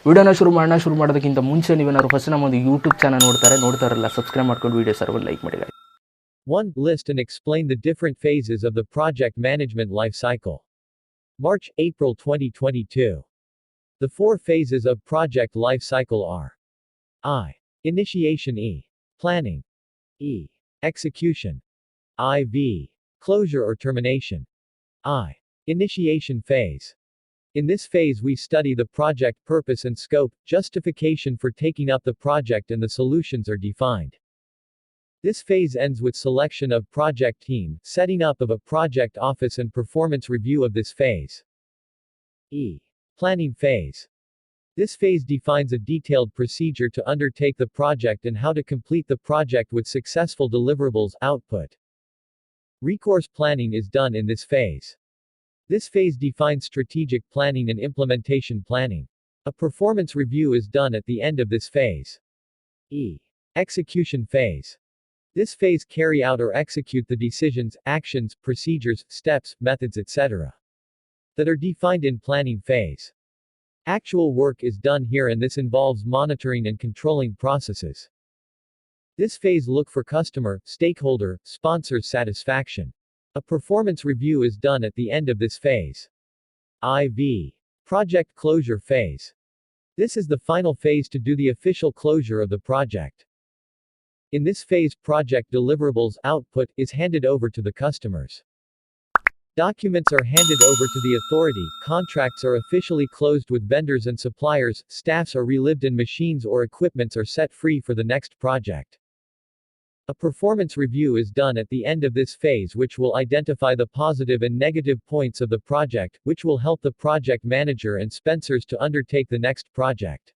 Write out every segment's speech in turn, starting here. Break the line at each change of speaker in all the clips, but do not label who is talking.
ವಿಡಿಯೋನ ಶುರು ಮಾಡೋದಕ್ಕಿಂತ ಮುಂಚೆ ನೀವೇನಾದ್ರು ಫಸ್ಟ್ ನಮ್ಮ ಒಂದು ಯೂಟ್ಯೂಬ್ ಚಾನಲ್ ನೋಡ್ತಾರಲ್ಲ ಸಬ್ಸ್ಕ್ರೈಬ್ ಮಾಡ್ಕೊಂಡು ವಿಡಿಯೋ ಸರ್ವ ಲೈಕ್ ಮಾಡಿ guys.
1. List and explain the different phases of the project management life cycle. March-April 2022. The 4 phases of project life cycle are I. Initiation, E. Planning, E. Execution, IV. Closure or termination, I. Initiation phase. In this phase we study the project purpose and scope, justification for taking up the project, and the solutions are defined. This phase ends with selection of project team, setting up of a project office and performance review of this phase. E. Planning phase. This phase defines a detailed procedure to undertake the project and how to complete the project with successful deliverables output. Recourse planning is done in this phase. This phase defines strategic planning and implementation planning. A performance review is done at the end of this phase. E. Execution phase. This phase carry out or execute the decisions, actions, procedures, steps, methods, etc. that are defined in planning phase. Actual work is done here, and this involves monitoring and controlling processes. This phase look for customer, stakeholder, sponsors satisfaction. A performance review is done at the end of this phase. IV. Project closure phase. This is the final phase to do the official closure of the project. In this phase, project deliverables output is handed over to the customers. Documents are handed over to the authority, contracts are officially closed with vendors and suppliers, staffs are relived, and machines or equipments are set free for the next project. A performance review is done at the end of this phase, which will identify the positive and negative points of the project, which will help the project manager and sponsors to undertake the next project.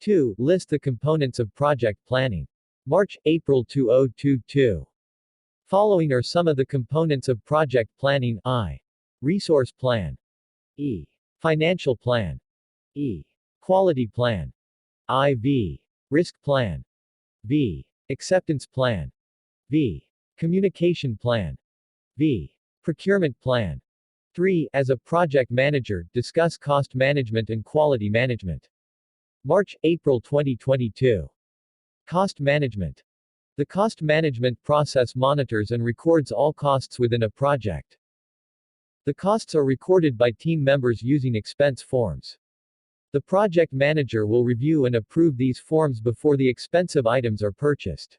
2. List the components of project planning. March-April 2022. Following are some of the components of project planning. I. Resource plan. E. Financial plan. E. Quality plan. IV. Risk plan. V. Acceptance plan. V. Communication plan. V. Procurement plan. 3. As a project manager, discuss cost management and quality management. March-April 2022. Cost management. The cost management process monitors and records all costs within a project. The costs are recorded by team members using expense forms. The project manager will review and approve these forms before the expensive items are purchased.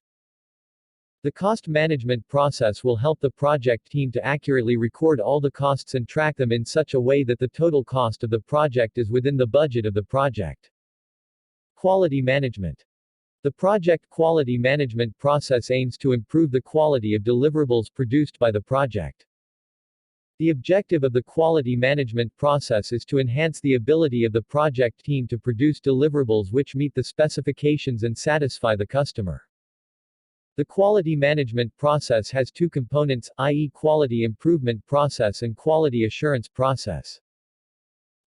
The cost management process will help the project team to accurately record all the costs and track them in such a way that the total cost of the project is within the budget of the project. Quality management. The project quality management process aims to improve the quality of deliverables produced by the project. The objective of the quality management process is to enhance the ability of the project team to produce deliverables which meet the specifications and satisfy the customer. The quality management process has 2 components, i.e. quality improvement process and quality assurance process.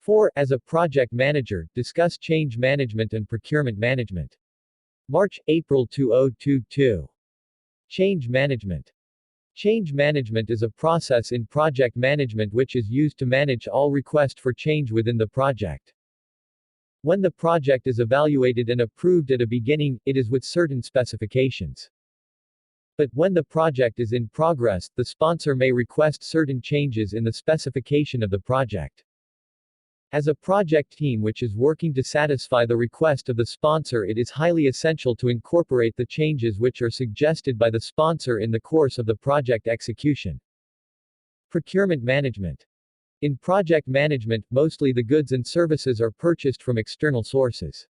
4. As a project manager, discuss change management and procurement management. March-April 2022. Change management. Change management is a process in project management which is used to manage all requests for change within the project. When the project is evaluated and approved at a beginning, it is with certain specifications. But when the project is in progress, the sponsor may request certain changes in the specification of the project. As a project team which is working to satisfy the request of the sponsor, it is highly essential to incorporate the changes which are suggested by the sponsor in the course of the project execution. Procurement management. In project management, mostly the goods and services are purchased from external sources.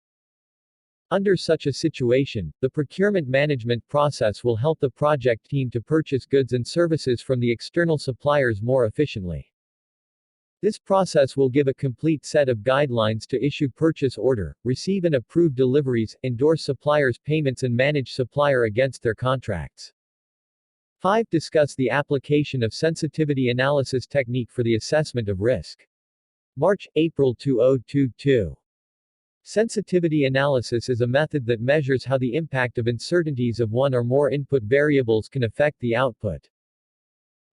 Under such a situation, the procurement management process will help the project team to purchase goods and services from the external suppliers more efficiently. This process will give a complete set of guidelines to issue purchase order, receive and approve deliveries, endorse suppliers' payments, and manage supplier against their contracts. 5. Discuss the application of sensitivity analysis technique for the assessment of risk. March-April 2022. Sensitivity analysis is a method that measures how the impact of uncertainties of one or more input variables can affect the output.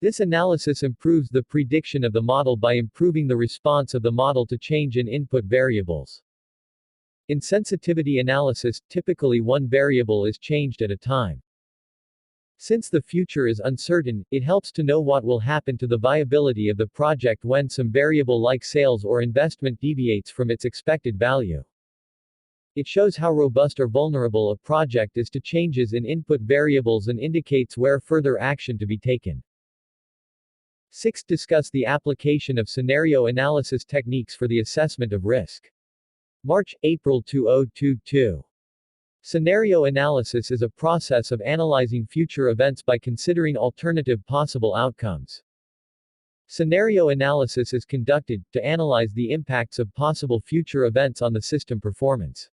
This analysis improves the prediction of the model by improving the response of the model to change in input variables. In sensitivity analysis, typically one variable is changed at a time. Since the future is uncertain, it helps to know what will happen to the viability of the project when some variable like sales or investment deviates from its expected value. It shows how robust or vulnerable a project is to changes in input variables and indicates where further action to be taken. 6. Discuss the application of scenario analysis techniques for the assessment of risk. March-April 2022. Scenario analysis is a process of analyzing future events by considering alternative possible outcomes. Scenario analysis is conducted to analyze the impacts of possible future events on the system performance.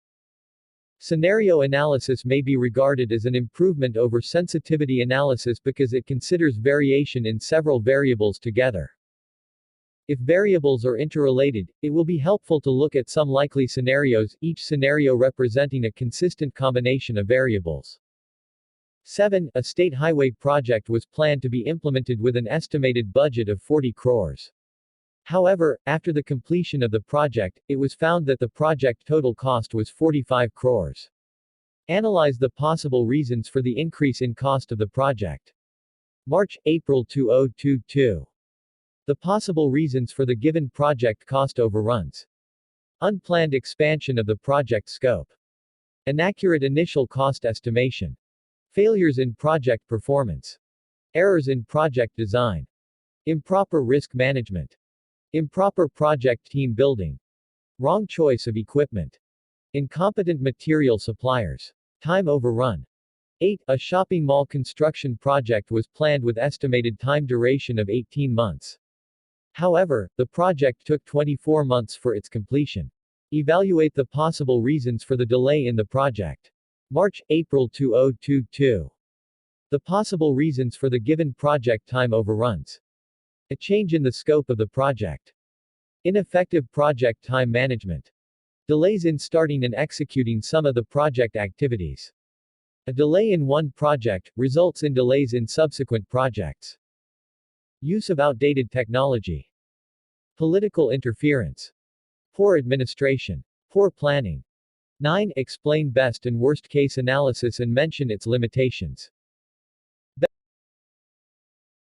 Scenario analysis may be regarded as an improvement over sensitivity analysis because it considers variation in several variables together. If variables are interrelated, it will be helpful to look at some likely scenarios, each scenario representing a consistent combination of variables. 7. A state highway project was planned to be implemented with an estimated budget of 40 crores. However, after the completion of the project, it was found that the project total cost was 45 crores. Analyze the possible reasons for the increase in cost of the project. March-April 2022. The possible reasons for the given project cost overruns. Unplanned expansion of the project scope. Inaccurate initial cost estimation. Failures in project performance. Errors in project design. Improper risk management. Improper project team building. Wrong choice of equipment. Incompetent material suppliers. Time overrun. 8. A shopping mall construction project was planned with estimated time duration of 18 months. However, the project took 24 months for its completion. Evaluate the possible reasons for the delay in the project. March-April 2022. The possible reasons for the given project time overruns. A change in the scope of the project. Ineffective project time management. Delays in starting and executing some of the project activities. A delay in one project results in delays in subsequent projects. Use of outdated technology. Political interference. Poor administration. Poor planning. 9. Explain best and worst case analysis and mention its limitations.